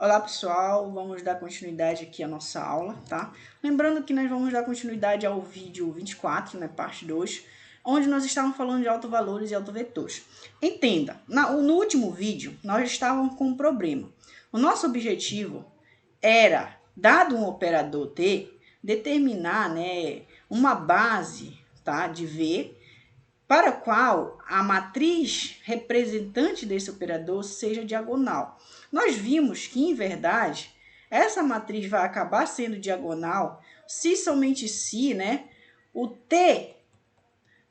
Olá pessoal, vamos dar continuidade aqui à nossa aula, tá? Lembrando que nós vamos dar continuidade ao vídeo 24, né, parte 2, onde nós estávamos falando de autovalores e autovetores. Entenda, no último vídeo nós estávamos com um problema. O nosso objetivo era, dado um operador T, determinar, né, uma base, tá, de V, para a qual a matriz representante desse operador seja diagonal. Nós vimos que, em verdade, essa matriz vai acabar sendo diagonal se somente se, né, o T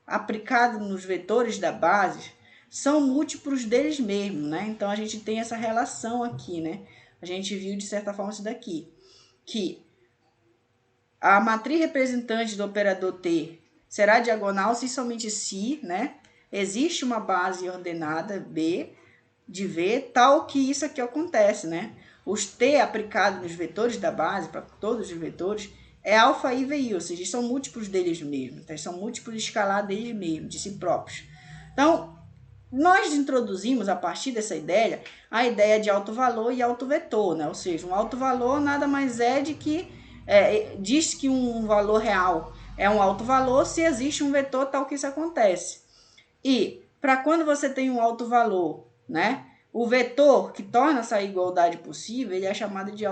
aplicado nos vetores da base são múltiplos deles mesmos, né? Então, a gente tem essa relação aqui, né? A gente viu, de certa forma, isso daqui, que a matriz representante do operador T será diagonal se somente se, né, existe uma base ordenada B de V, tal que isso aqui acontece, né? Os T aplicados nos vetores da base, para todos os vetores, é alfa, i, vi, ou seja, são múltiplos deles mesmos, tá? São múltiplos escalares deles mesmos, de si próprios. Então, nós introduzimos, a partir dessa ideia, a ideia de autovalor e autovetor, né? Ou seja, um autovalor nada mais é de que diz que um valor real é um autovalor se existe um vetor tal que isso acontece. E para quando você tem um autovalor, né, o vetor que torna essa igualdade possível, ele é chamado de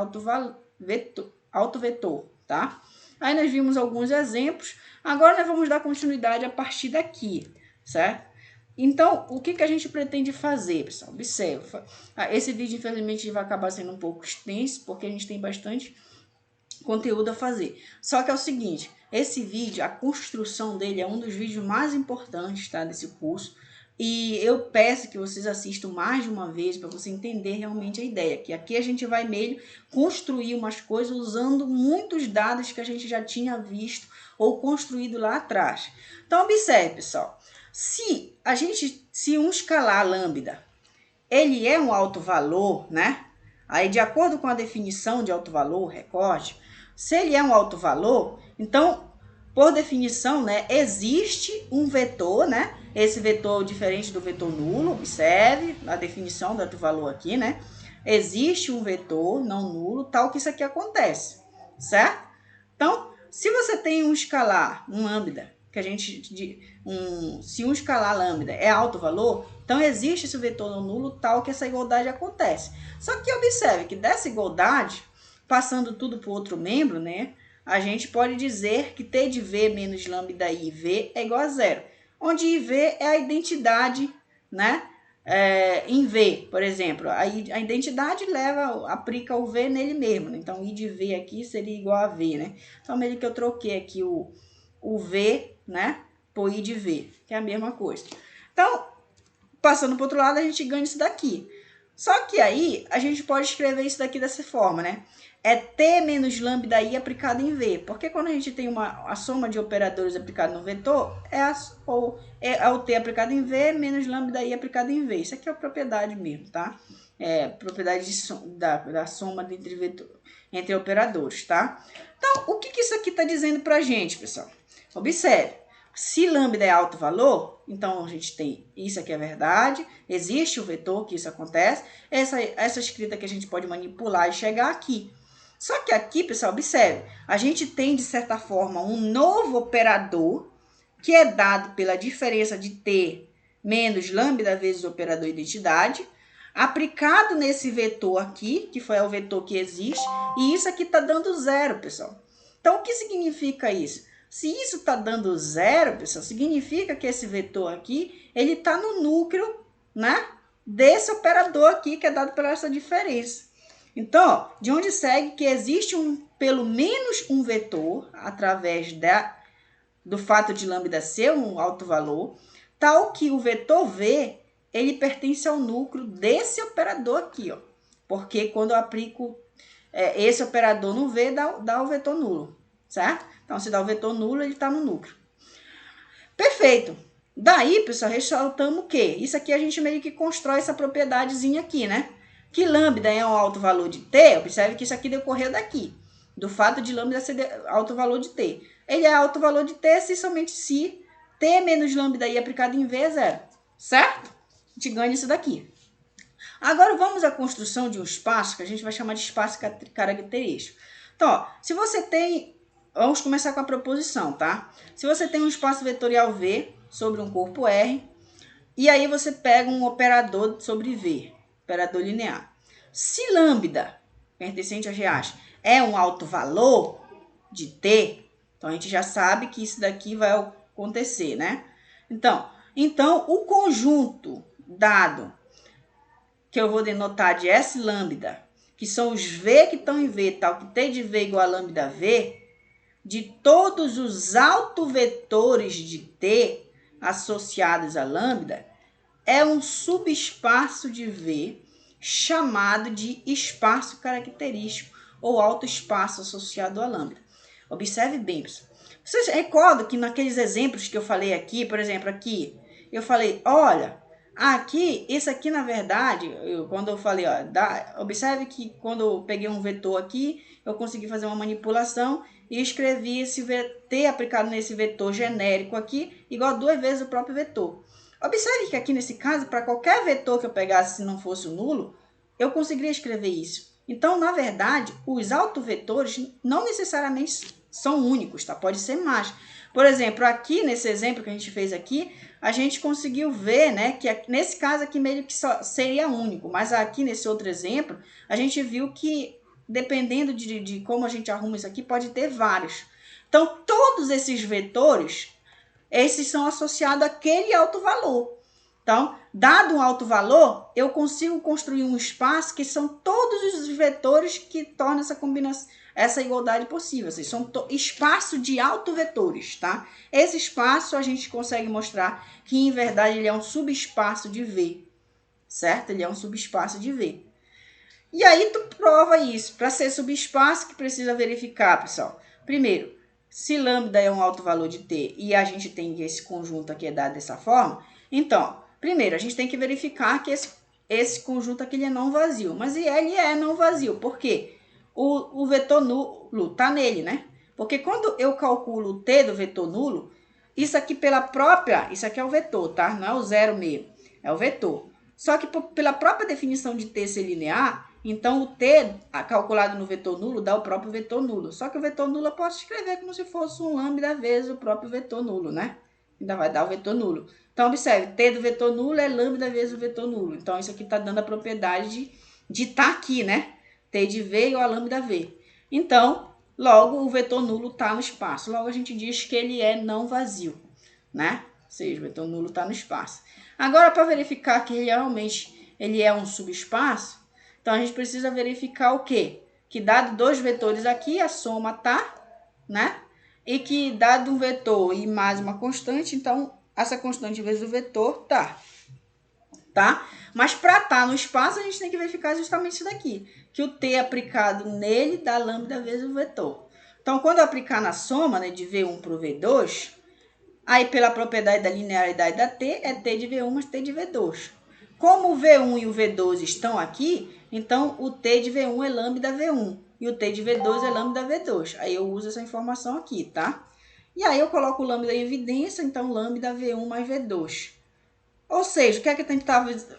autovetor, tá? Aí nós vimos alguns exemplos, agora nós vamos dar continuidade a partir daqui, certo? Então, o que a gente pretende fazer, pessoal? Observa. Esse vídeo, infelizmente, vai acabar sendo um pouco extenso, porque a gente tem bastante conteúdo a fazer. Só que é o seguinte, esse vídeo, a construção dele é um dos vídeos mais importantes, tá, desse curso. E eu peço que vocês assistam mais de uma vez para você entender realmente a ideia. Que aqui a gente vai meio construir umas coisas usando muitos dados que a gente já tinha visto ou construído lá atrás. Então, observe, pessoal. Se um escalar lambda, ele é um alto valor, né? Aí, de acordo com a definição de alto valor, recorde, se ele é um alto valor, então, por definição, né, existe um vetor, né? Esse vetor diferente do vetor nulo, observe a definição do alto valor aqui, né? Existe um vetor não nulo, tal que isso aqui acontece, certo? Então, se você tem um escalar, um lambda, que a gente se um escalar lambda é alto valor, então existe esse vetor não nulo tal que essa igualdade acontece. Só que observe que dessa igualdade, passando tudo para o outro membro, né, a gente pode dizer que T de V menos lambda I V é igual a zero, onde IV é a identidade, né, em V, por exemplo. A identidade aplica o V nele mesmo, né? Então I de V aqui seria igual a V, né? Então meio que eu troquei aqui o V, né, por I de V, que é a mesma coisa. Então, passando para o outro lado, a gente ganha isso daqui. Só que aí, a gente pode escrever isso daqui dessa forma, né? É T menos lambda I aplicado em V. Porque quando a gente tem a soma de operadores aplicado no vetor, é o T aplicado em V menos lambda I aplicado em V. Isso aqui é a propriedade mesmo, tá? É propriedade da soma entre operadores, tá? Então, o que isso aqui está dizendo para a gente, pessoal? Observe. Se lambda é alto valor, então a gente tem isso aqui é verdade, existe o vetor que isso acontece, essa escrita que a gente pode manipular e chegar aqui. Só que aqui, pessoal, observe, a gente tem, de certa forma, um novo operador que é dado pela diferença de T menos lambda vezes o operador identidade, aplicado nesse vetor aqui, que foi o vetor que existe, e isso aqui está dando zero, pessoal. Então, o que significa isso? Se isso está dando zero, pessoal, significa que esse vetor aqui, ele está no núcleo, né, desse operador aqui, que é dado pela essa diferença. Então, ó, de onde segue que existe pelo menos um vetor, através do fato de lambda ser um alto valor, tal que o vetor V, ele pertence ao núcleo desse operador aqui, ó. Porque quando eu aplico esse operador no V, dá o vetor nulo, certo? Então, se dá o vetor nulo, ele está no núcleo. Perfeito. Daí, pessoal, ressaltamos o quê? Isso aqui a gente meio que constrói essa propriedadezinha aqui, né? Que lambda é um alto valor de T, observe que isso aqui decorreu daqui, do fato de lambda ser alto valor de T. Ele é alto valor de T se somente se T menos lambda I aplicado em V é zero, certo? A gente ganha isso daqui. Agora vamos à construção de um espaço que a gente vai chamar de espaço característico. Então, ó, se você tem... Vamos começar com a proposição, tá? Se você tem um espaço vetorial V sobre um corpo R, e aí você pega um operador sobre V, operador linear. Se lambda, pertencente a GH, é um alto valor de T, então a gente já sabe que isso daqui vai acontecer, né? Então o conjunto dado, que eu vou denotar de S lambda, que são os V que estão em V, tal que T de V igual a lambda V, de todos os autovetores de T associados a lambda, é um subespaço de V chamado de espaço característico ou autoespaço associado a lambda. Observe bem, pessoal. Vocês recordam que naqueles exemplos que eu falei aqui, por exemplo, aqui, eu falei, olha, aqui, esse aqui na verdade, quando eu falei, ó, observe que quando eu peguei um vetor aqui, eu consegui fazer uma manipulação e escrevi esse T aplicado nesse vetor genérico aqui, igual a 2 vezes o próprio vetor. Observe que aqui nesse caso, para qualquer vetor que eu pegasse se não fosse o nulo, eu conseguiria escrever isso. Então, na verdade, os autovetores não necessariamente são únicos, tá? Pode ser mais. Por exemplo, aqui nesse exemplo que a gente fez aqui, a gente conseguiu ver, né, que nesse caso aqui meio que só seria único, mas aqui nesse outro exemplo, a gente viu que dependendo de como a gente arruma isso aqui, pode ter vários. Então, todos esses vetores, esses são associados àquele alto valor. Então, dado um alto valor, eu consigo construir um espaço que são todos os vetores que tornam essa combinação, essa igualdade possível. Assim, são espaço de autovetores, tá? Esse espaço a gente consegue mostrar que, em verdade, ele é um subespaço de V, certo? Ele é um subespaço de V. E aí, tu prova isso. Para ser subespaço, que precisa verificar, pessoal? Primeiro, se lambda é um alto valor de T e a gente tem esse conjunto aqui é dado dessa forma, então, primeiro, a gente tem que verificar que esse conjunto aqui ele é não vazio. Mas ele é não vazio. Por quê? O vetor nulo está nele, né? Porque quando eu calculo o T do vetor nulo, isso aqui pela própria... Isso aqui é o vetor, tá? Não é o zero mesmo. É o vetor. Só que pela própria definição de T ser linear, então o T calculado no vetor nulo dá o próprio vetor nulo. Só que o vetor nulo eu posso escrever como se fosse um lambda vezes o próprio vetor nulo, né? Ainda vai dar o vetor nulo. Então, observe, T do vetor nulo é lambda vezes o vetor nulo. Então, isso aqui está dando a propriedade de estar aqui, né? T de V igual a lambda V. Então, logo, o vetor nulo está no espaço. Logo, a gente diz que ele é não vazio, né? Ou seja, o vetor nulo está no espaço. Agora, para verificar que realmente ele é um subespaço, então a gente precisa verificar o quê? Que dado dois vetores aqui, a soma tá, né? E que dado um vetor e mais uma constante, então essa constante vezes o vetor tá. Mas para estar no espaço, a gente tem que verificar justamente isso daqui, que o T aplicado nele dá lambda vezes o vetor. Então, quando eu aplicar na soma, né, de V1 para o V2, aí pela propriedade da linearidade da T, é T de V1 mais T de V2. Como o V1 e o V2 estão aqui, então o T de V1 é lambda V1 e o T de V2 é lambda V2. Aí eu uso essa informação aqui, tá? E aí eu coloco o lambda em evidência, então lambda V1 mais V2. Ou seja, o que é que a gente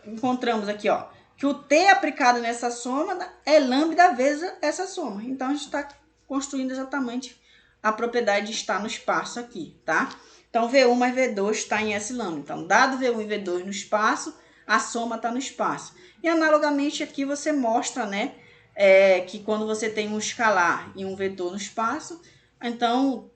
encontramos aqui, ó? Que o T aplicado nessa soma é lambda vezes essa soma. Então, a gente está construindo exatamente a propriedade de estar no espaço aqui, tá? Então, V1 mais V2 está em S lambda. Então, dado V1 e V2 no espaço, a soma está no espaço. E, analogamente, aqui você mostra, né, que quando você tem um escalar e um vetor no espaço, então,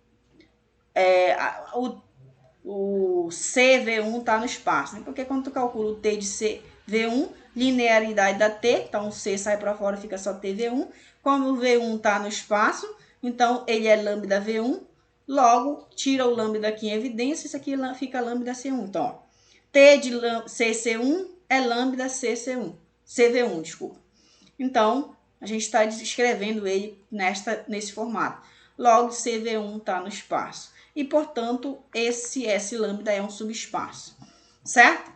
o CV1 está no espaço, né? Porque quando tu calcula o T de CV1, linearidade da T, então o C sai para fora, fica só TV1. Como o V1 está no espaço, então ele é lambda V1, logo tira o lambda aqui em evidência, isso aqui fica lambda C1. Então, ó, T de CC1 é lambda CC1, CV1, desculpa. Então, a gente está escrevendo ele nesse formato. Logo, CV1 está no espaço. E, portanto, esse S lambda é um subespaço, certo?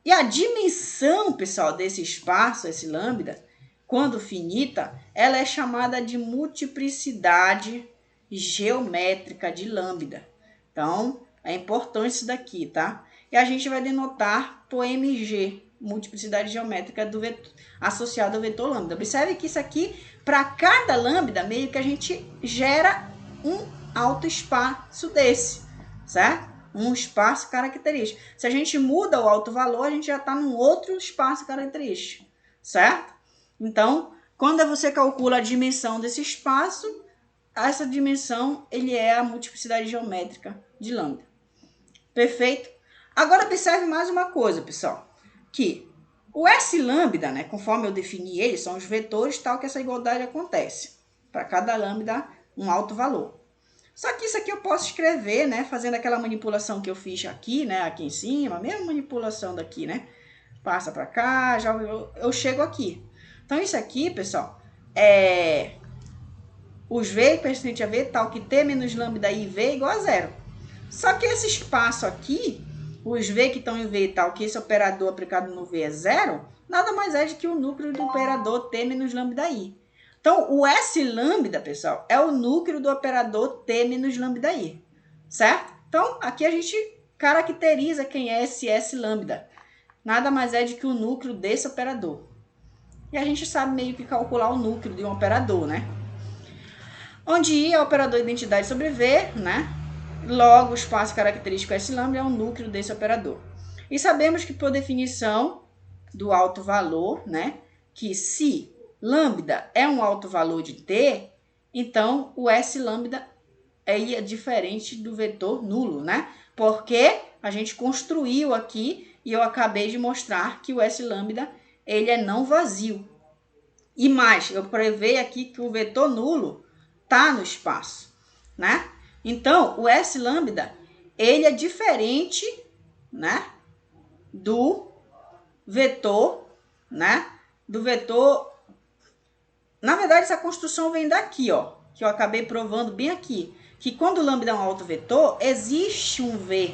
E a dimensão, pessoal, desse espaço, S lambda, quando finita, ela é chamada de multiplicidade geométrica de lambda. Então, é importante isso daqui, tá? E a gente vai denotar por mg multiplicidade geométrica do vetor, associada ao vetor lambda. Observe que isso aqui, para cada lambda, meio que a gente gera um alto espaço desse, certo? Um espaço característico. Se a gente muda o alto valor, a gente já está num outro espaço característico, certo? Então, quando você calcula a dimensão desse espaço, essa dimensão ele é a multiplicidade geométrica de lambda. Perfeito? Agora observe mais uma coisa, pessoal, que o S lambda, né, conforme eu defini ele, são os vetores tal que essa igualdade acontece. Para cada lambda, um alto valor. Só que isso aqui eu posso escrever, né, fazendo aquela manipulação que eu fiz aqui, né, aqui em cima, a mesma manipulação daqui, né? Passa para cá, já eu chego aqui. Então isso aqui, pessoal, é os V pertencente a V tal que T menos lambda I V é igual a zero. Só que esse espaço aqui, os V que estão em V tal que esse operador aplicado no V é zero, nada mais é do que o núcleo do operador T menos lambda I. Então, o S lambda, pessoal, é o núcleo do operador T menos lambda I, certo? Então, aqui a gente caracteriza quem é esse S lambda. Nada mais é do que o núcleo desse operador. E a gente sabe meio que calcular o núcleo de um operador, né? Onde I é o operador identidade sobre V, né? Logo, o espaço característico S lambda é o núcleo desse operador. E sabemos que, por definição do alto valor, né, que se lambda é um alto valor de T, então o S lambda é diferente do vetor nulo, né? Porque a gente construiu aqui e eu acabei de mostrar que o S lambda ele é não vazio. E mais, eu provei aqui que o vetor nulo está no espaço, né? Então, o S lambda, ele é diferente, né, do vetor, né, do vetor. Na verdade, essa construção vem daqui, ó, que eu acabei provando bem aqui, que quando o lambda é um alto vetor, existe um V.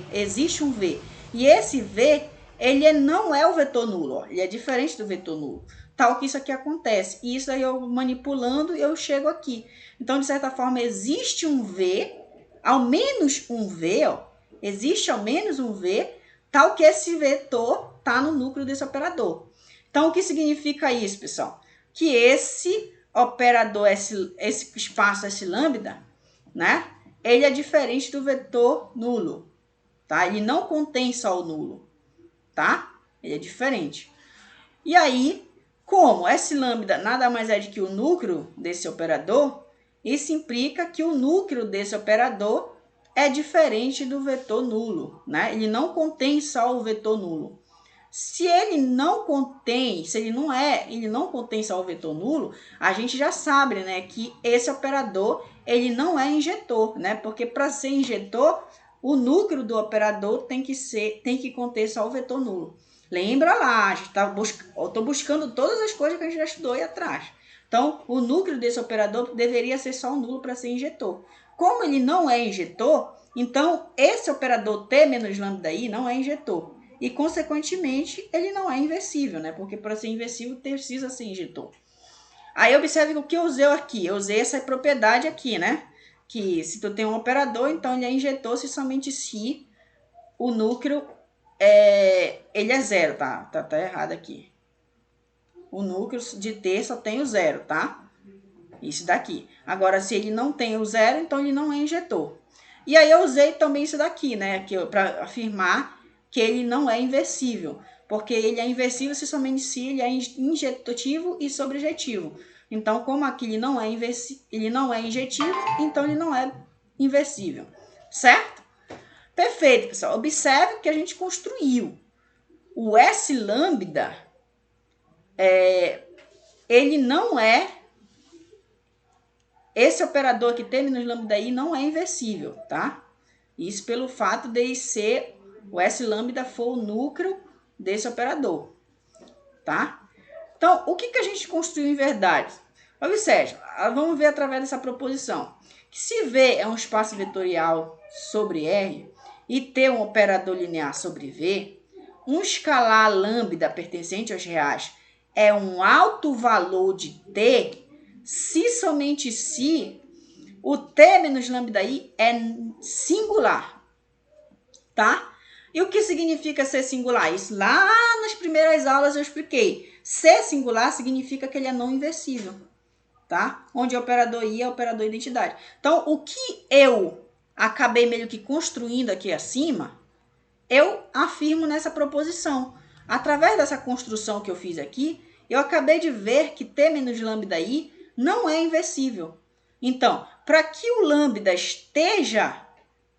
E esse V, ele não é o vetor nulo, ó, ele é diferente do vetor nulo. Tal que isso aqui acontece. E isso aí eu manipulando, eu chego aqui. Então, de certa forma, existe um V, ao menos um V, ó, existe ao menos um V, tal que esse vetor está no núcleo desse operador. Então, o que significa isso, pessoal? Que esse operador, esse espaço S lambda, né, ele é diferente do vetor nulo, tá? Ele não contém só o nulo, tá? Ele é diferente. E aí, como S lambda nada mais é do que o núcleo desse operador, isso implica que o núcleo desse operador é diferente do vetor nulo, né? Ele não contém só o vetor nulo. Se ele não contém só o vetor nulo, a gente já sabe, né, que esse operador ele não é injetor, né? Porque para ser injetor, o núcleo do operador tem que conter só o vetor nulo. Lembra lá, eu estou buscando todas as coisas que a gente já estudou aí atrás. Então, o núcleo desse operador deveria ser só um nulo para ser injetor. Como ele não é injetor, então esse operador T menos lambda I não é injetor. E, consequentemente, ele não é inversível, né? Porque para ser inversível precisa ser injetor. Aí, observe o que eu usei aqui. Eu usei essa propriedade aqui, né? Que se tu tem um operador, então ele é injetor se somente se o núcleo ele é zero, tá? Tá errado aqui. O núcleo de T só tem o zero, tá? Isso daqui. Agora, se ele não tem o zero, então ele não é injetor. E aí eu usei também isso daqui, né? Para afirmar que ele não é inversível. Porque ele é inversível se somente se ele é injetivo e sobrejetivo. Então, como aqui ele não é injetivo, então ele não é inversível. Certo? Perfeito, pessoal. Observe que a gente construiu. O S lambda, ele não é... Esse operador aqui, T menos lambda I, não é inversível, tá? Isso pelo fato de ser o S lambda for o núcleo desse operador, tá? Então, o que a gente construiu em verdade? Observe, vamos ver através dessa proposição. Que se V é um espaço vetorial sobre R e T um operador linear sobre V, um escalar lambda pertencente aos reais é um alto valor de T se somente se o T menos lambda I é singular, tá? E o que significa ser singular? Isso lá nas primeiras aulas eu expliquei. Ser singular significa que ele é não inversível, tá? Onde o operador I é o operador identidade. Então, o que eu acabei meio que construindo aqui acima, eu afirmo nessa proposição. Através dessa construção que eu fiz aqui, eu acabei de ver que T menos lambda I não é inversível. Então, para que o lambda esteja,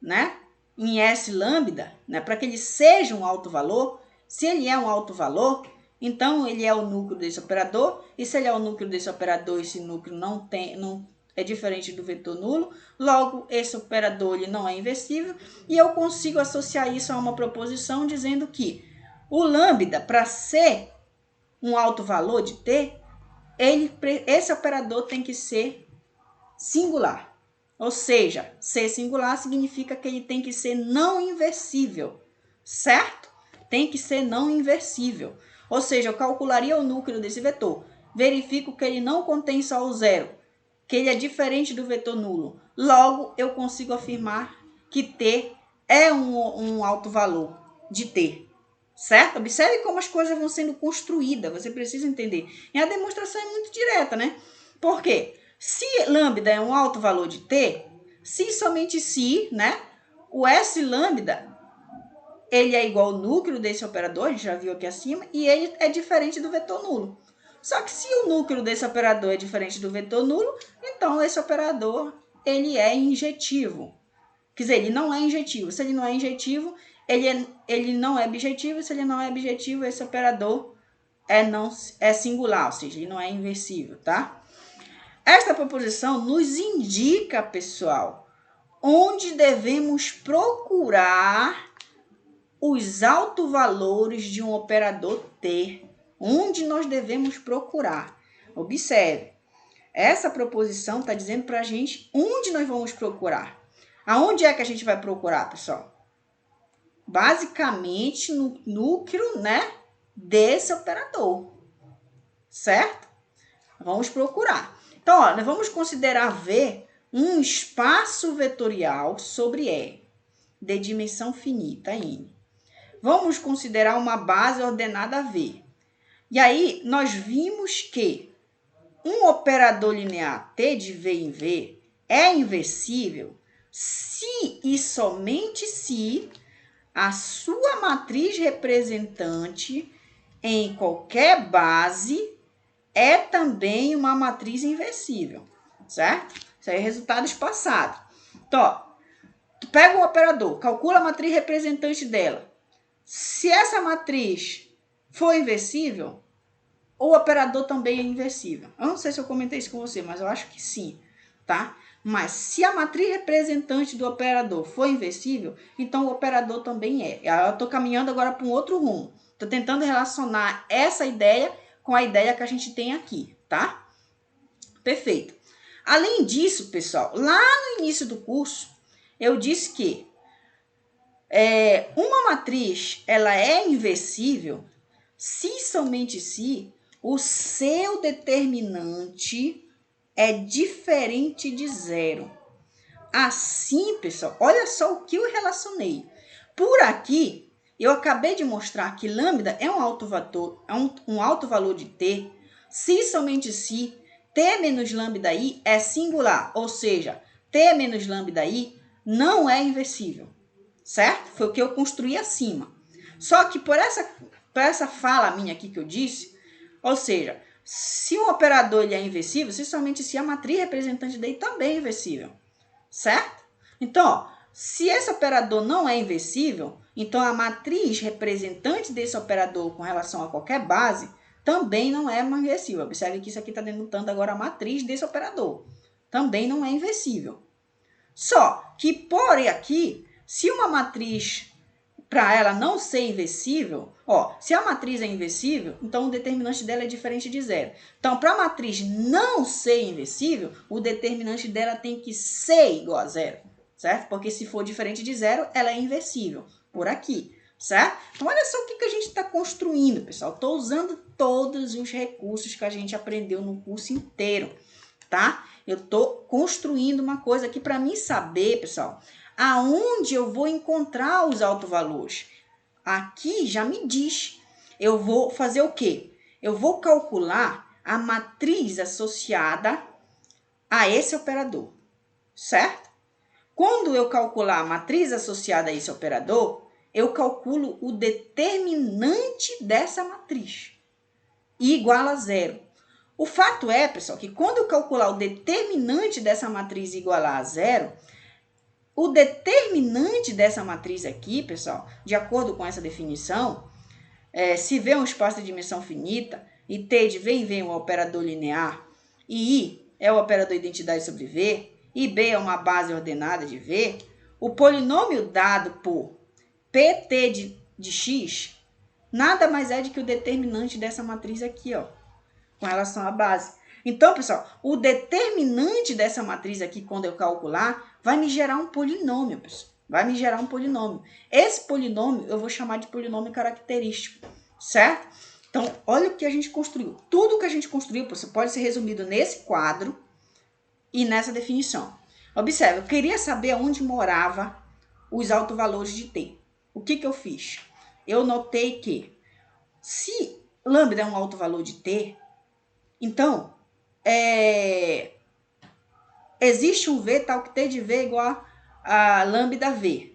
né, em S lambda, né, para que ele seja um alto valor, se ele é um alto valor, então ele é o núcleo desse operador, e se ele é o núcleo desse operador, esse núcleo não é diferente do vetor nulo, logo esse operador ele não é inversível, e eu consigo associar isso a uma proposição dizendo que o lambda, para ser um alto valor de T, esse operador tem que ser singular. Ou seja, ser singular significa que ele tem que ser não inversível, certo? Tem que ser não inversível. Ou seja, eu calcularia o núcleo desse vetor, verifico que ele não contém só o zero, que ele é diferente do vetor nulo. Logo, eu consigo afirmar que T é um alto valor de T, certo? Observe como as coisas vão sendo construídas, você precisa entender. E a demonstração é muito direta, né? Por quê? Se lambda é um alto valor de T, se somente se, né, o S lambda, ele é igual ao núcleo desse operador, a gente já viu aqui acima, e ele é diferente do vetor nulo. Só que se o núcleo desse operador é diferente do vetor nulo, então esse operador, ele é injetivo. Quer dizer, ele não é injetivo. Se ele não é injetivo, ele não é bijetivo. Se ele não é bijetivo, esse operador é singular, ou seja, ele não é inversível, tá? Esta proposição nos indica, pessoal, onde devemos procurar os autovalores de um operador T. Onde nós devemos procurar. Observe, essa proposição está dizendo para a gente onde nós vamos procurar. Aonde é que a gente vai procurar, pessoal? Basicamente no núcleo, né, desse operador, certo? Vamos procurar. Então, ó, nós vamos considerar V um espaço vetorial sobre E, de dimensão finita, N. Vamos considerar uma base ordenada V. E aí, nós vimos que um operador linear T de V em V é inversível se e somente se a sua matriz representante em qualquer base é também uma matriz inversível, certo? Isso aí é resultado espaçado. Então, ó, tu pega um operador, calcula a matriz representante dela. Se essa matriz for inversível, o operador também é inversível. Eu não sei se eu comentei isso com você, mas eu acho que sim, tá? Mas se a matriz representante do operador for inversível, então o operador também é. Eu estou caminhando agora para um outro rumo. Estou tentando relacionar essa ideia com a ideia que a gente tem aqui, tá? Perfeito. Além disso, pessoal, lá no início do curso, eu disse que uma matriz ela é inversível se somente se o seu determinante é diferente de zero. Assim, pessoal, olha só o que eu relacionei. Por aqui, eu acabei de mostrar que lambda é um alto valor de T, se somente se T menos lambda I é singular, ou seja, T menos lambda I não é inversível, certo? Foi o que eu construí acima. Só que por essa fala minha aqui que eu disse, ou seja, se um operador ele é inversível, se somente se a matriz representante dele também é inversível, certo? Então, ó, se esse operador não é inversível, então a matriz representante desse operador com relação a qualquer base também não é inversível. Observe que isso aqui está denotando agora a matriz desse operador. Também não é inversível. Só que por aqui, se uma matriz, para ela não ser inversível, ó, se a matriz é inversível, então o determinante dela é diferente de zero. Então, para a matriz não ser inversível, o determinante dela tem que ser igual a zero, certo? Porque se for diferente de zero, ela é inversível, por aqui, certo? Então, olha só o que a gente está construindo, pessoal. Estou usando todos os recursos que a gente aprendeu no curso inteiro, tá? Eu estou construindo uma coisa aqui para mim saber, pessoal, aonde eu vou encontrar os autovalores. aqui já me diz. Eu vou fazer o quê? Eu vou calcular a matriz associada a esse operador, certo? Quando eu calcular a matriz associada a esse operador, eu calculo o determinante dessa matriz, igual a zero. O fato é, pessoal, que quando eu calcular o determinante dessa matriz igual a zero, o determinante dessa matriz aqui, pessoal, de acordo com essa definição, se V é um espaço de dimensão finita, e T de V em V é um operador linear, e I é o operador identidade sobre V, e B é uma base ordenada de V, o polinômio dado por PT de X nada mais é do que o determinante dessa matriz aqui, ó, com relação à base. Então, pessoal, o determinante dessa matriz aqui, quando eu calcular, vai me gerar um polinômio, pessoal. Vai me gerar um polinômio. Esse polinômio eu vou chamar de polinômio característico, certo? Então, olha o que a gente construiu. Tudo que a gente construiu, pessoal, pode ser resumido nesse quadro e nessa definição. Observe, eu queria saber onde morava os autovalores de T. O que eu fiz? Eu notei que se lambda é um autovalor de T, então, existe um V tal que T de V é igual a lambda V.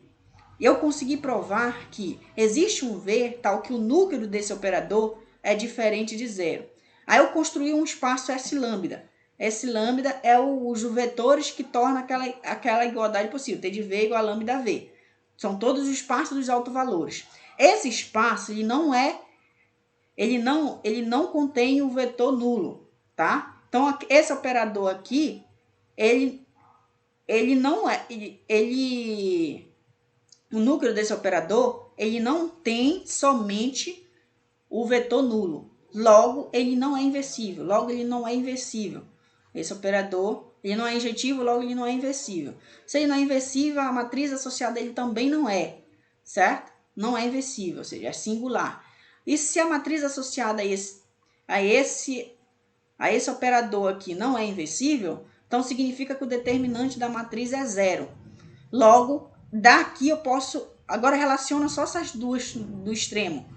Eu consegui provar que existe um V tal que o núcleo desse operador é diferente de zero. Aí eu construí um espaço S lambda. S lambda é os vetores que tornam aquela igualdade possível. T de V igual a lambda V. São todos os espaços dos autovalores. Esse espaço ele não contém o vetor nulo, tá? Então esse operador aqui, o núcleo desse operador, ele não tem somente o vetor nulo. Logo, ele não é inversível. Esse operador, ele não é injetivo, logo ele não é inversível. Se ele não é inversível, a matriz associada a ele também não é, certo? Não é inversível, ou seja, é singular. E se a matriz associada a esse operador aqui não é inversível, então significa que o determinante da matriz é zero. Logo, daqui eu posso... Agora relaciona só essas duas do extremo.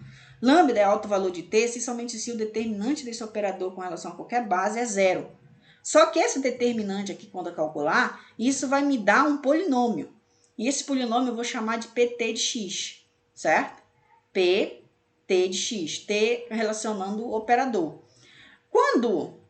Lambda é alto valor de T se somente se o determinante desse operador com relação a qualquer base é zero. Só que esse determinante aqui, quando eu calcular, isso vai me dar um polinômio. E esse polinômio eu vou chamar de PT de X, certo? PT de X, T relacionando o operador. Quando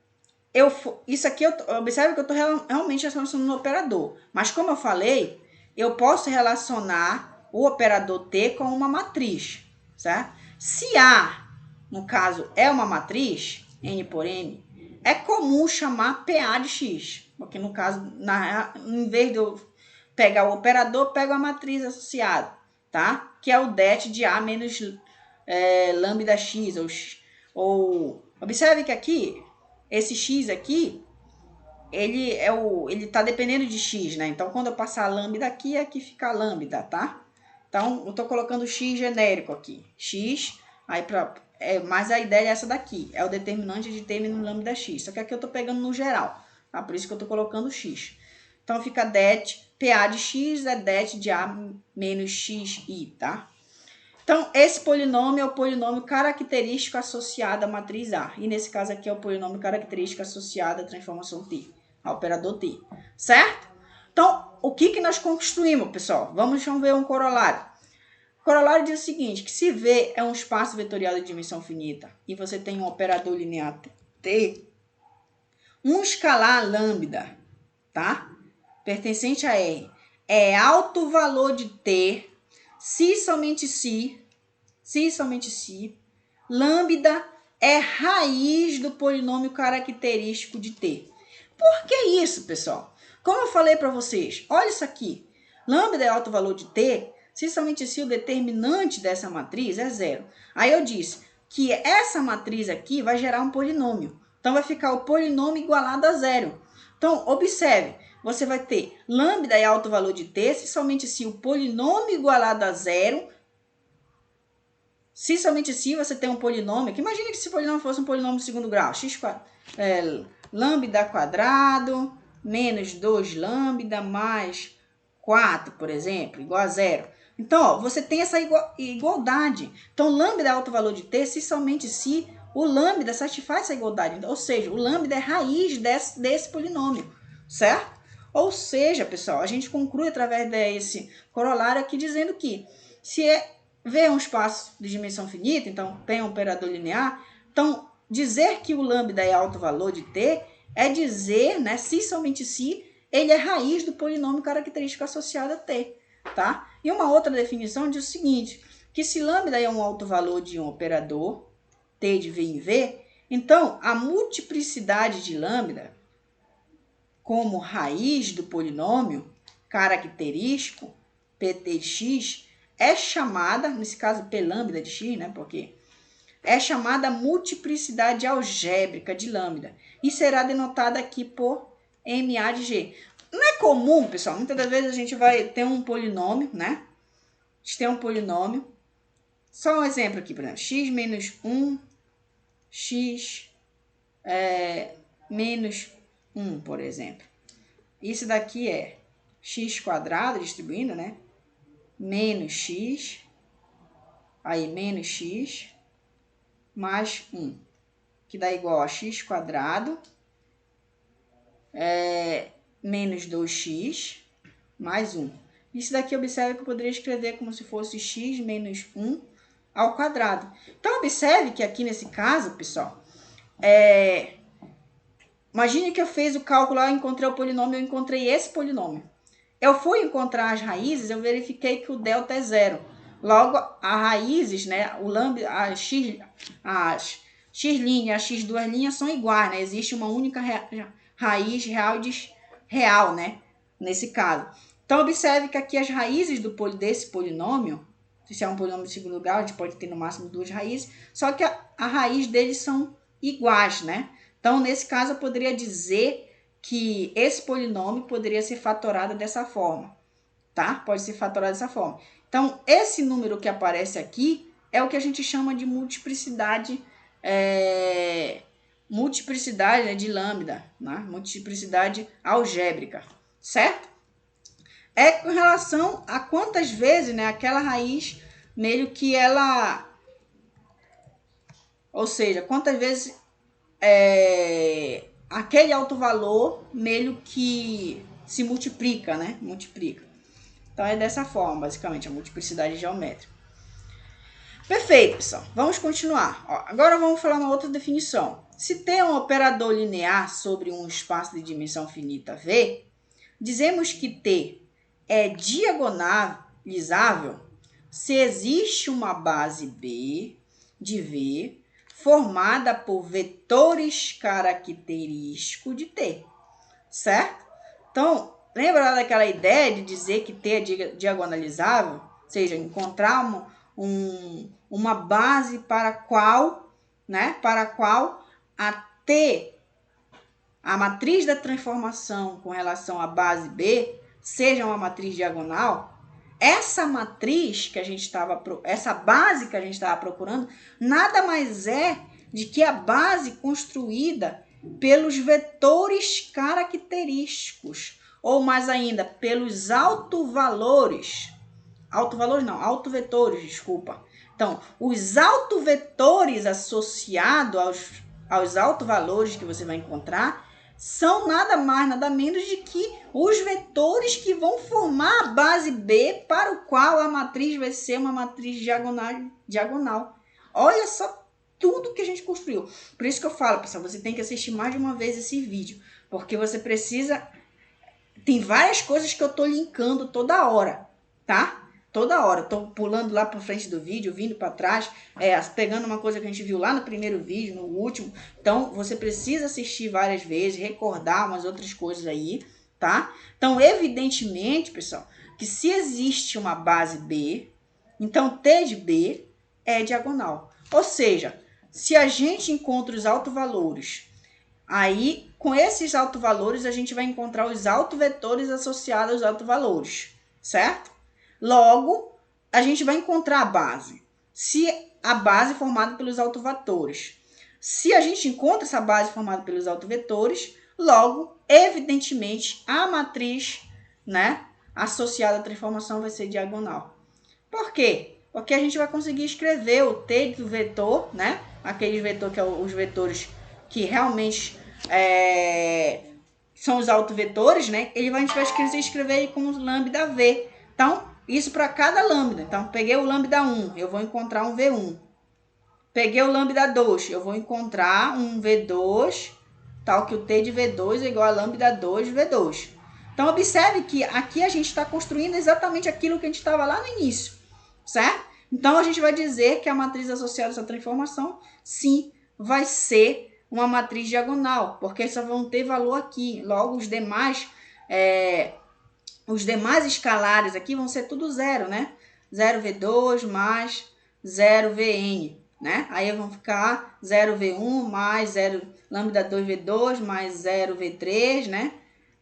isso aqui, observe que eu estou realmente relacionando o operador. Mas como eu falei, eu posso relacionar o operador T com uma matriz, certo? Se A, no caso, é uma matriz, N por N, é comum chamar PA de X. Porque no caso, em vez de eu pegar o operador, eu pego a matriz associada, tá? Que é o det de A menos lambda X. Observe que aqui, esse X aqui, ele tá dependendo de X, né? Então, quando eu passar a lambda aqui fica a lambda, tá? Então, eu tô colocando X genérico aqui. X, aí mas a ideia é essa daqui. É o determinante de T menos lambda X. Só que aqui eu tô pegando no geral, tá? Por isso que eu tô colocando X. Então, fica det, PA de X é det de A menos XI, tá? Então, esse polinômio é o polinômio característico associado à matriz A. E nesse caso aqui é o polinômio característico associado à transformação T, ao operador T, certo? Então, o que nós construímos, pessoal? Vamos ver um corolário. O corolário diz o seguinte, que se V é um espaço vetorial de dimensão finita e você tem um operador linear T, um escalar lambda, tá? Pertencente a R, é alto valor de T, se somente se, lambda é raiz do polinômio característico de T. Por que isso, pessoal? Como eu falei para vocês, olha isso aqui. Lambda é alto valor de T, se somente se o determinante dessa matriz é zero. Aí eu disse que essa matriz aqui vai gerar um polinômio. Então, vai ficar o polinômio igualado a zero. Então, observe, você vai ter lambda é alto valor de T, se somente se o polinômio igualado a zero, se somente se você tem um polinômio, que imagine que esse polinômio fosse um polinômio de segundo grau, lambda quadrado menos 2 lambda mais 4, por exemplo, igual a zero. Então, ó, você tem essa igualdade. Então, lambda é alto valor de t se somente se o lambda satisfaz essa igualdade. Ou seja, o lambda é raiz desse polinômio, certo? Ou seja, pessoal, a gente conclui através desse corolário aqui dizendo que se V é um espaço de dimensão finita, então tem um operador linear, então dizer que o lambda é alto valor de t é dizer, né, se somente se ele é raiz do polinômio característico associado a t, tá? E uma outra definição diz o seguinte, que se lambda é um alto valor de um operador, t de v em v, então a multiplicidade de lambda como raiz do polinômio característico pt de x é chamada, nesse caso p lambda de x, né, porque é chamada multiplicidade algébrica de lambda e será denotada aqui por MA de G. Não é comum, pessoal, muitas das vezes a gente vai ter um polinômio, né? A gente tem um polinômio. Só um exemplo aqui, por exemplo, x menos 1, x menos 1, por exemplo. Isso daqui é x quadrado, distribuindo, né? Menos x, aí menos x, mais 1, que dá igual a x quadrado, menos 2x, mais 1. Isso daqui, observe que eu poderia escrever como se fosse x menos 1 ao quadrado. Então, observe que aqui nesse caso, pessoal, imagine que eu fiz o cálculo, eu encontrei o polinômio, eu encontrei esse polinômio. Eu fui encontrar as raízes, eu verifiquei que o delta é zero. Logo, as raízes, né, o lambda, as x' e as x duas linhas são iguais, né? Existe uma única raiz real, né? Nesse caso. Então, observe que aqui as raízes desse polinômio, se é um polinômio de segundo grau, a gente pode ter no máximo duas raízes, só que a raiz deles são iguais, né? Então, nesse caso, eu poderia dizer que esse polinômio poderia ser fatorado dessa forma, tá? Pode ser fatorado dessa forma. Então, esse número que aparece aqui é o que a gente chama de multiplicidade, né, de lambda, né? Multiplicidade algébrica, certo? É com relação a quantas vezes, né, aquela raiz, meio que ela... Ou seja, quantas vezes aquele alto valor meio que se multiplica, né? Multiplica. Então, é dessa forma, basicamente, a multiplicidade geométrica. Perfeito, pessoal. Vamos continuar. Ó, agora vamos falar uma outra definição. Se tem um operador linear sobre um espaço de dimensão finita V, dizemos que T é diagonalizável se existe uma base B de V formada por vetores característicos de T, certo? Então, lembra daquela ideia de dizer que T é diagonalizável? Ou seja, encontrar uma base para a qual a T, a matriz da transformação com relação à base B, seja uma matriz diagonal. Essa matriz que a gente estava, essa base que a gente estava procurando, nada mais é de que a base construída pelos vetores característicos, ou mais ainda, pelos autovetores, desculpa. Então, os autovetores associados aos autovalores que você vai encontrar são nada mais, nada menos de que os vetores que vão formar a base B para o qual a matriz vai ser uma matriz diagonal. Olha só tudo que a gente construiu. Por isso que eu falo, pessoal, você tem que assistir mais de uma vez esse vídeo, porque você precisa... Tem várias coisas que eu tô linkando toda hora, tá? Toda hora, tô pulando lá para frente do vídeo, vindo para trás, pegando uma coisa que a gente viu lá no primeiro vídeo, no último. Então, você precisa assistir várias vezes, recordar umas outras coisas aí, tá? Então, evidentemente, pessoal, que se existe uma base B, então T de B é diagonal. Ou seja, se a gente encontra os autovalores, aí, com esses autovalores, a gente vai encontrar os autovetores associados aos autovalores, certo? Logo, a gente vai encontrar a base. Se a base é formada pelos autovetores. Se a gente encontra essa base formada pelos autovetores, logo, evidentemente, a matriz, né, associada à transformação vai ser diagonal. Por quê? Porque a gente vai conseguir escrever o T do vetor, né? Aqueles vetores que são os vetores que realmente são os autovetores, né? A gente vai escrever ele como lambda V. Então, isso para cada lambda. Então, peguei o lambda 1, eu vou encontrar um V1. Peguei o lambda 2, eu vou encontrar um V2, tal que o T de V2 é igual a lambda 2 V2. Então, observe que aqui a gente está construindo exatamente aquilo que a gente estava lá no início, certo? Então, a gente vai dizer que a matriz associada a essa transformação, sim, vai ser uma matriz diagonal, porque só vão ter valor aqui. Logo, os demais escalares aqui vão ser tudo zero, né? 0V2 mais 0Vn, né? Aí vão ficar 0V1 mais 0 lambda 2V2 mais 0V3, né?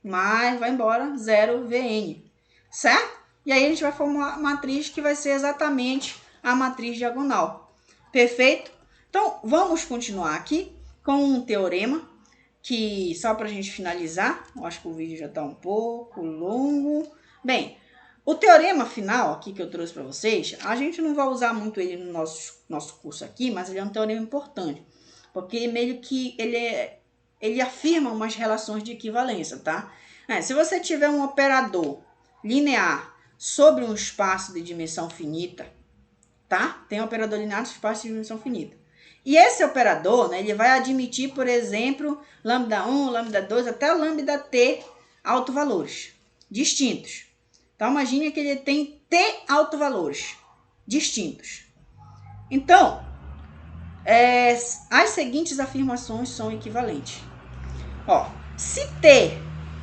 Mas vai embora 0Vn, certo? E aí a gente vai formar uma matriz que vai ser exatamente a matriz diagonal. Perfeito? Então, vamos continuar aqui com um teorema que, só para a gente finalizar, eu acho que o vídeo já está um pouco longo. Bem, o teorema final aqui que eu trouxe para vocês, a gente não vai usar muito ele no nosso curso aqui, mas ele é um teorema importante, porque meio que ele afirma umas relações de equivalência, tá? Se você tiver um operador linear sobre um espaço de dimensão finita, tá? Tem um operador linear sobre espaço de dimensão finita. E esse operador, né, ele vai admitir, por exemplo, lambda 1, lambda 2, até o lambda t autovalores distintos. Então, imagine que ele tem t autovalores distintos. Então, as seguintes afirmações são equivalentes. Se t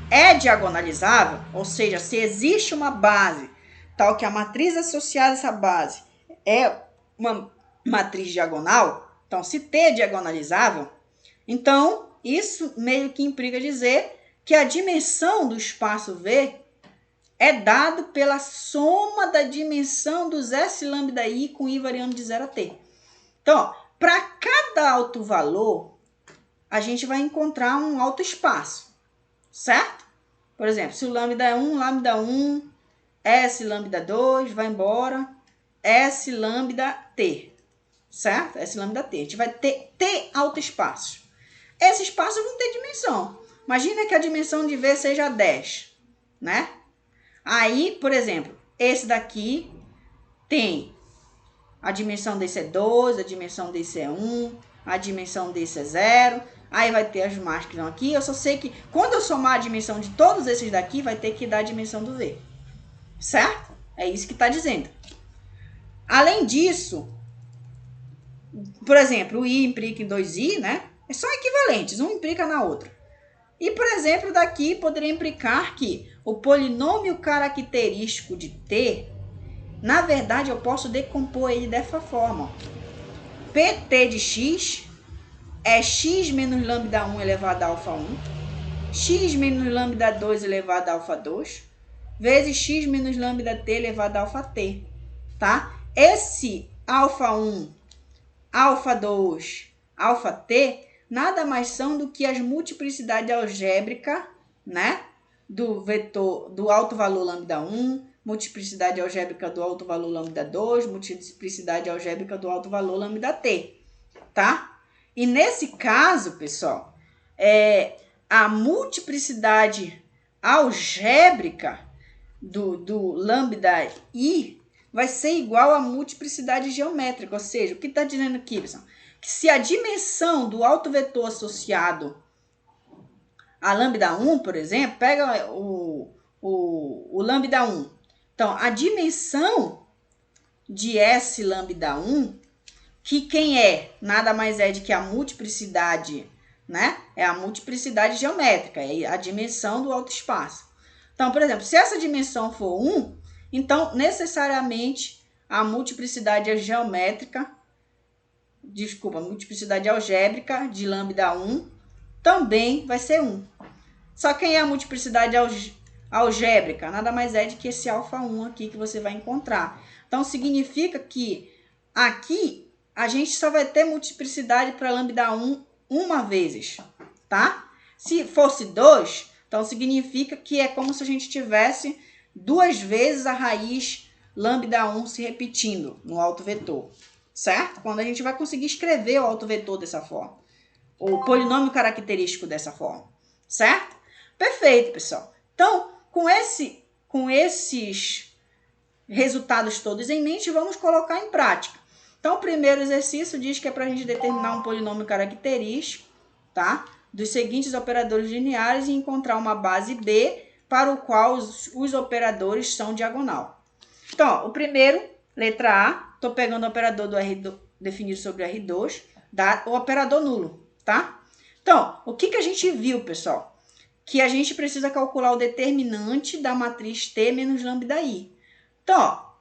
é diagonalizável, ou seja, se existe uma base tal que a matriz associada a essa base é uma matriz diagonal, então se t é diagonalizável, então isso meio que implica dizer que a dimensão do espaço V é dado pela soma da dimensão dos S lambda I com I variando de 0 a t. Então, para cada alto valor, a gente vai encontrar um alto espaço, certo? Por exemplo, se o lambda é 1, lambda 1, S lambda 2, vai embora, S lambda T, certo? S lambda T. A gente vai ter T alto espaços. Esses espaços vão ter dimensão. Imagina que a dimensão de V seja 10, né? Aí, por exemplo, esse daqui tem a dimensão desse é 2, a dimensão desse é 1, a dimensão desse é 0. Aí vai ter as margens que vão aqui. Eu só sei que quando eu somar a dimensão de todos esses daqui, vai ter que dar a dimensão do V. Certo? É isso que está dizendo. Além disso, por exemplo, o I implica em 2I, né? São equivalentes, um implica na outra. E, por exemplo, daqui poderia implicar que o polinômio característico de T, na verdade, eu posso decompor ele dessa forma. PT de x é x menos lambda 1 elevado a alfa 1, x menos lambda 2 elevado a alfa 2, vezes x menos lambda t elevado a alfa t, tá? Esse alfa 1, alfa 2, alfa t, nada mais são do que as multiplicidades algébricas, né? Do vetor do alto valor lambda 1, multiplicidade algébrica do alto valor lambda 2, multiplicidade algébrica do alto valor lambda t, tá? E nesse caso, pessoal, a multiplicidade algébrica do lambda i vai ser igual à multiplicidade geométrica. Ou seja, o que está dizendo aqui, pessoal? Que se a dimensão do autovetor associado a lambda 1, por exemplo, pega o lambda 1. Então, a dimensão de S lambda 1, que quem nada mais é de que a multiplicidade, né? É a multiplicidade geométrica, é a dimensão do autoespaço. Então, por exemplo, se essa dimensão for 1, então necessariamente a multiplicidade geométrica, a multiplicidade algébrica de lambda 1 também vai ser 1. Só quem é a multiplicidade algébrica? Nada mais é de que esse alfa 1 aqui que você vai encontrar. Então, significa que aqui a gente só vai ter multiplicidade para lambda 1 uma vez, tá? Se fosse 2, então significa que é como se a gente tivesse duas vezes a raiz lambda 1 se repetindo no autovetor, certo? Quando a gente vai conseguir escrever o autovetor dessa forma, o polinômio característico dessa forma, certo? Perfeito, pessoal. Então, com esses resultados todos em mente, vamos colocar em prática. Então, o primeiro exercício diz que é para a gente determinar um polinômio característico, tá? Dos seguintes operadores lineares e encontrar uma base B para o qual os operadores são diagonal. Então, ó, o primeiro, letra A, estou pegando o operador do R2, definido sobre R2, dá o operador nulo, tá? Então, o que a gente viu, pessoal? Que a gente precisa calcular o determinante da matriz T menos lambda I. Então, ó,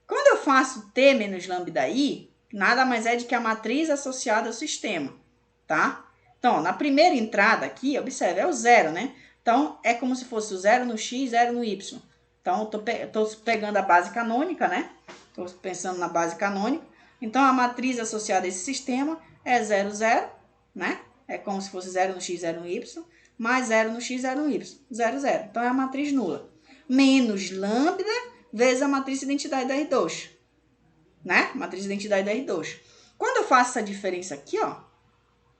quando eu faço T menos lambda I, nada mais é de que a matriz associada ao sistema, tá? Então, na primeira entrada aqui, observe, é o zero, né? Então, é como se fosse o zero no x, zero no y. Então, estou pegando a base canônica, né? Estou pensando na base canônica. Então, a matriz associada a esse sistema é 0, 0, né? É como se fosse 0 no x, 0 no y, mais 0 no x, 0 no y, 0, 0. Então, é a matriz nula. Menos lambda vezes a matriz identidade da R2, né? Matriz identidade da R2. Quando eu faço essa diferença aqui, ó,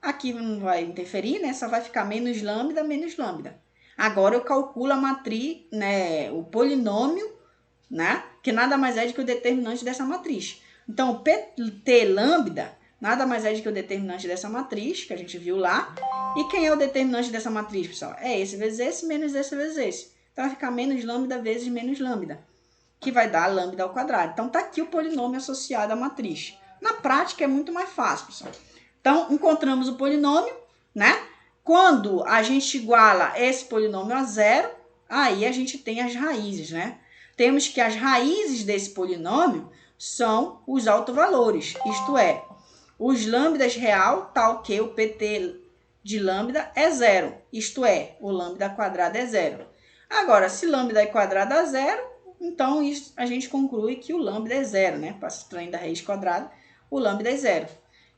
aqui não vai interferir, né? Só vai ficar menos lambda, menos lambda. Agora eu calculo a matriz, né? O polinômio, né? Que nada mais é do que o determinante dessa matriz. Então, o PT lambda nada mais é do que o determinante dessa matriz, que a gente viu lá. E quem é o determinante dessa matriz, pessoal? É esse vezes esse, menos esse vezes esse. Então, vai ficar menos lambda vezes menos lambda, que vai dar lambda ao quadrado. Então, tá aqui o polinômio associado à matriz. Na prática, é muito mais fácil, pessoal. Então, encontramos o polinômio, né? Quando a gente iguala esse polinômio a zero, aí a gente tem as raízes, né? Temos que as raízes desse polinômio são os autovalores, isto é, os lambdas real, tal que o PT de lambda é zero, isto é, o lambda quadrado é zero. Agora, se lambda quadrado é zero, então isso, a gente conclui que o lambda é zero, né? Para subtrair da raiz quadrada, o lambda é zero.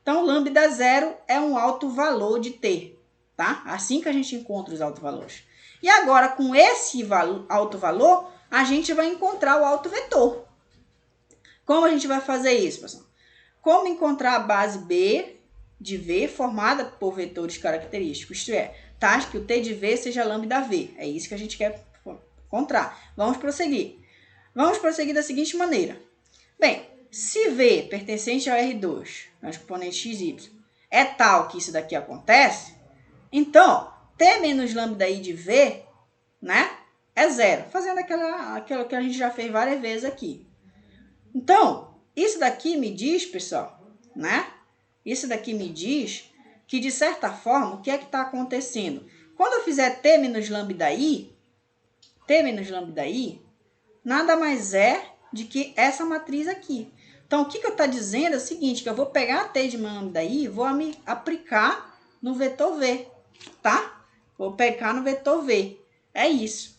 Então, lambda zero é um alto valor de T, tá? Assim que a gente encontra os autovalores. E agora, com esse alto valor, a gente vai encontrar o autovetor. Como a gente vai fazer isso, pessoal? Como encontrar a base B de V formada por vetores característicos, isto é, tá? Que o T de V seja lambda V. É isso que a gente quer encontrar. Vamos prosseguir. Vamos prosseguir da seguinte maneira. Bem, se V pertencente ao R2, nas componentes x e y, é tal que isso daqui acontece, então, T menos lambda I de V, né, é zero. Fazendo aquilo que a gente já fez várias vezes aqui. Então, isso daqui me diz, pessoal, né, isso daqui me diz que, de certa forma, o que é que está acontecendo? Quando eu fizer T menos lambda I, nada mais é de que essa matriz aqui. Então, o que eu estou dizendo é o seguinte, que eu vou pegar a T de lambda I e vou me aplicar no vetor V, tá? Vou pegar no vetor V. É isso.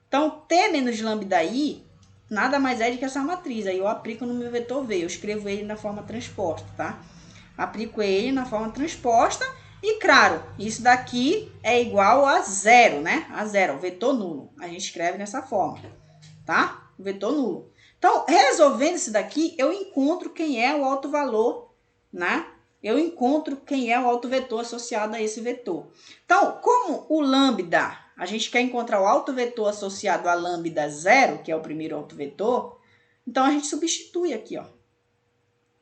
Então, T menos lambda I nada mais é do que essa matriz. Aí eu aplico no meu vetor V. Eu escrevo ele na forma transposta, tá? Aplico ele na forma transposta. E, claro, isso daqui é igual a zero, né? A zero, o vetor nulo. A gente escreve dessa forma, tá? O vetor nulo. Então, resolvendo isso daqui, eu encontro quem é o autovalor, né? Eu encontro quem é o autovetor associado a esse vetor. Então, como o lambda, a gente quer encontrar o autovetor associado a lambda zero, que é o primeiro autovetor, então a gente substitui aqui, ó.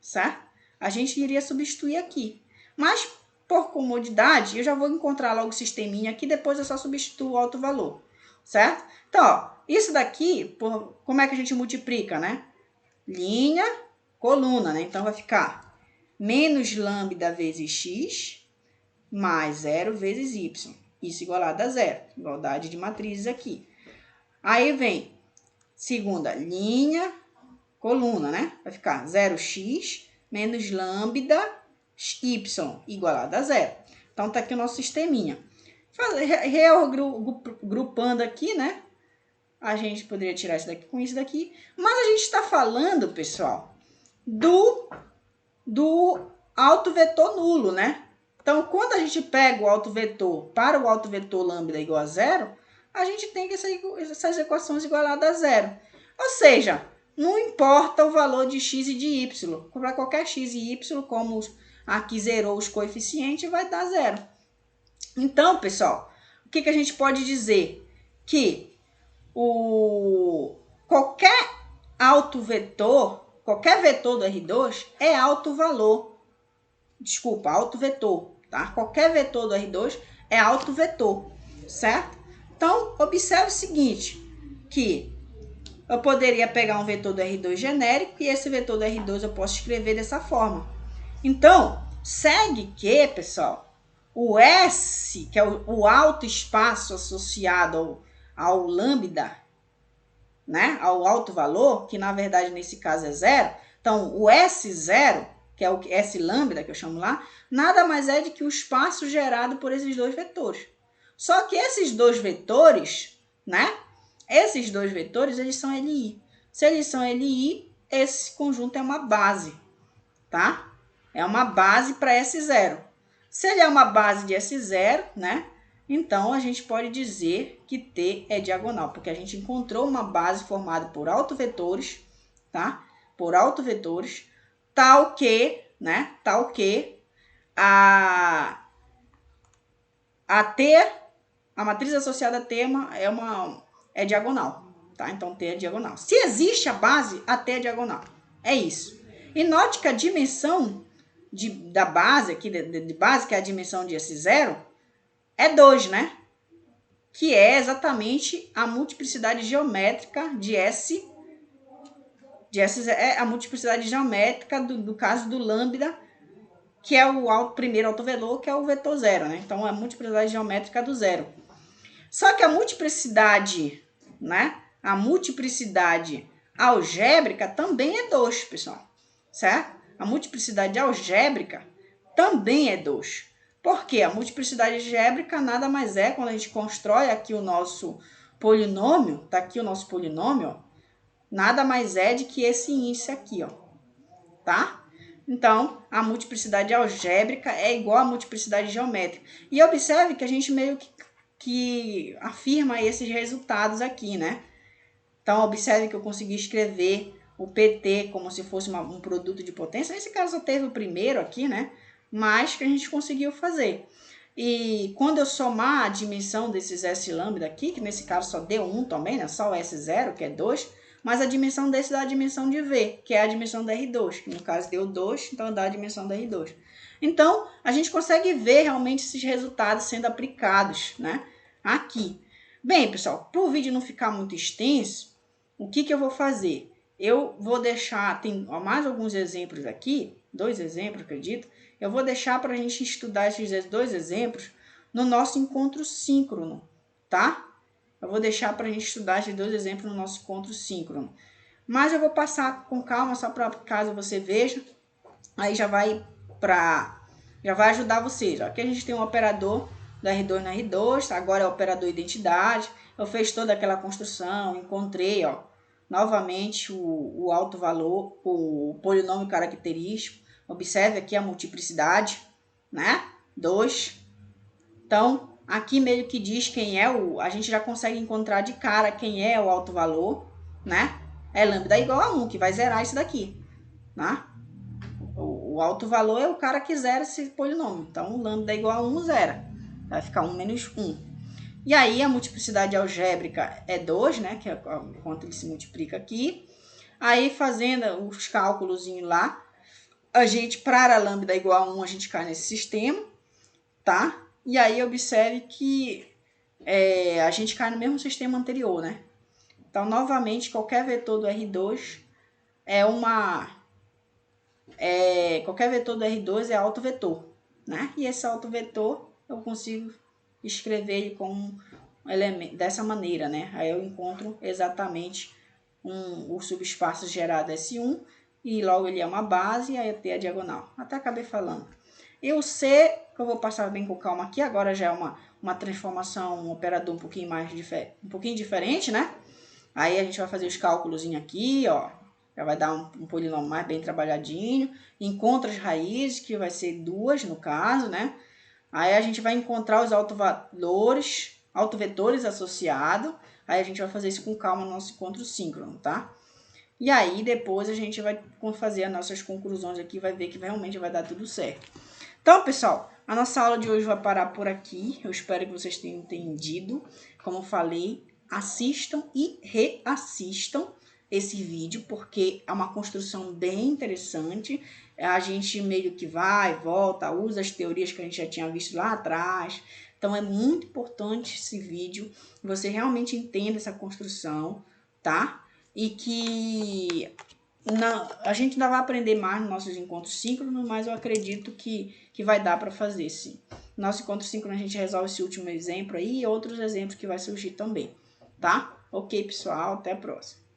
Certo? A gente iria substituir aqui. Mas, por comodidade, eu já vou encontrar logo o sisteminha aqui, depois eu só substituo o autovalor. Certo? Então, ó, isso daqui, como é que a gente multiplica, né? Linha, coluna, né? Então, vai ficar menos lambda vezes x, mais 0 vezes y. Isso igualado a zero. Igualdade de matrizes aqui. Aí vem segunda linha, coluna, né? Vai ficar 0x menos lambda y igualado a zero. Então, tá aqui o nosso sisteminha. Reagrupando aqui, né? A gente poderia tirar isso daqui com isso daqui. Mas a gente está falando, pessoal, do autovetor nulo, né? Então, quando a gente pega o autovetor para o autovetor lambda igual a zero, a gente tem que essas equações igualadas a zero. Ou seja, não importa o valor de x e de y. Para qualquer x e y, como aqui zerou os coeficientes, vai dar zero. Então, pessoal, o que a gente pode dizer? Que qualquer autovetor, qualquer vetor do R2 é autovalor. Desculpa, autovetor, tá? Qualquer vetor do R2 é autovetor, certo? Então, observe o seguinte, que eu poderia pegar um vetor do R2 genérico e esse vetor do R2 eu posso escrever dessa forma. Então, segue que, pessoal, o S, que é o alto espaço associado ao lambda, né, ao alto valor, que na verdade nesse caso é zero. Então, o S0, que é o S lambda, que eu chamo lá, nada mais é do que o espaço gerado por esses dois vetores. Só que esses dois vetores, né, esses dois vetores, eles são LI. Se eles são LI, esse conjunto é uma base, tá? É uma base para S0. Se ele é uma base de S0, né? Então, a gente pode dizer que T é diagonal, porque a gente encontrou uma base formada por autovetores, tá? Por autovetores, tal que, né? Tal que a T, a matriz associada a T é diagonal, tá? Então, T é diagonal. Se existe a base, a T é diagonal. É isso. E note que a dimensão da base, aqui de base, que é a dimensão de S0, é 2, né? Que é exatamente a multiplicidade geométrica de S. É a multiplicidade geométrica do caso do lambda, que é o primeiro autovetor, que é o vetor zero, né? Então, é a multiplicidade geométrica do zero. Só que a multiplicidade, né? A multiplicidade algébrica também é 2, pessoal. Certo? A multiplicidade algébrica também é 2. Por quê? A multiplicidade algébrica nada mais é quando a gente constrói aqui o nosso polinômio, tá aqui o nosso polinômio, ó, nada mais é de que esse índice aqui, ó, tá? Então, a multiplicidade algébrica é igual à multiplicidade geométrica. E observe que a gente meio que afirma esses resultados aqui, né? Então, observe que eu consegui escrever o PT como se fosse um produto de potência. Nesse caso, só teve o primeiro aqui, né? Mas que a gente conseguiu fazer. E quando eu somar a dimensão desses S lambda aqui, que nesse caso só deu 1 também, né? Só o S0, que é 2, mas a dimensão desse dá a dimensão de V, que é a dimensão da R2, que no caso deu 2, então dá a dimensão da R2. Então, a gente consegue ver realmente esses resultados sendo aplicados, né? Aqui. Bem, pessoal, para o vídeo não ficar muito extenso, o que eu vou fazer? Eu vou deixar, tem mais alguns exemplos aqui, 2 exemplos, acredito. Eu vou deixar para a gente estudar esses 2 exemplos no nosso encontro síncrono, tá? Eu vou deixar para a gente estudar esses 2 exemplos no nosso encontro síncrono. Mas eu vou passar com calma, só para caso você veja. Aí já vai ajudar vocês. Aqui a gente tem um operador da R2 na R2, agora é o operador identidade. Eu fiz toda aquela construção, encontrei, ó, novamente o alto valor, o polinômio característico. Observe aqui a multiplicidade, né? 2. Então, aqui meio que diz quem é a gente já consegue encontrar de cara quem é o alto valor, né? É lambda igual a 1, que vai zerar isso daqui, né? O alto valor é o cara que zera esse polinômio. Então, o lambda igual a 1, zera. Vai ficar 1 menos 1. E aí, a multiplicidade algébrica é 2, né? Que é quanto ele se multiplica aqui. Aí, fazendo os cálculos lá, a gente, para a lambda igual a 1, a gente cai nesse sistema, tá? E aí, observe que a gente cai no mesmo sistema anterior, né? Então, novamente, qualquer vetor do R2 qualquer vetor do R2 é autovetor, né? E esse autovetor eu consigo escrever ele como elemento dessa maneira, né? Aí eu encontro exatamente o subespaço gerado S1 e logo ele é uma base e aí eu tenho a diagonal. Até acabei falando. E o C, que eu vou passar bem com calma aqui, agora já é uma transformação, um operador um pouquinho diferente, né? Aí a gente vai fazer os cálculos aqui, ó. Já vai dar um polinômio mais bem trabalhadinho. Encontra as raízes, que vai ser 2 no caso, né? Aí a gente vai encontrar os autovetores associados. Aí a gente vai fazer isso com calma no nosso encontro síncrono, tá? E aí, depois a gente vai fazer as nossas conclusões aqui, vai ver que realmente vai dar tudo certo. Então, pessoal, a nossa aula de hoje vai parar por aqui. Eu espero que vocês tenham entendido. Como eu falei, assistam e reassistam esse vídeo, porque é uma construção bem interessante. A gente meio que vai, volta, usa as teorias que a gente já tinha visto lá atrás. Então, é muito importante esse vídeo, que você realmente entenda essa construção, tá? E que a gente ainda vai aprender mais nos nossos encontros síncronos, mas eu acredito que vai dar para fazer, sim. Nosso encontro síncrono a gente resolve esse último exemplo aí e outros exemplos que vai surgir também, tá? Ok, pessoal, até a próxima.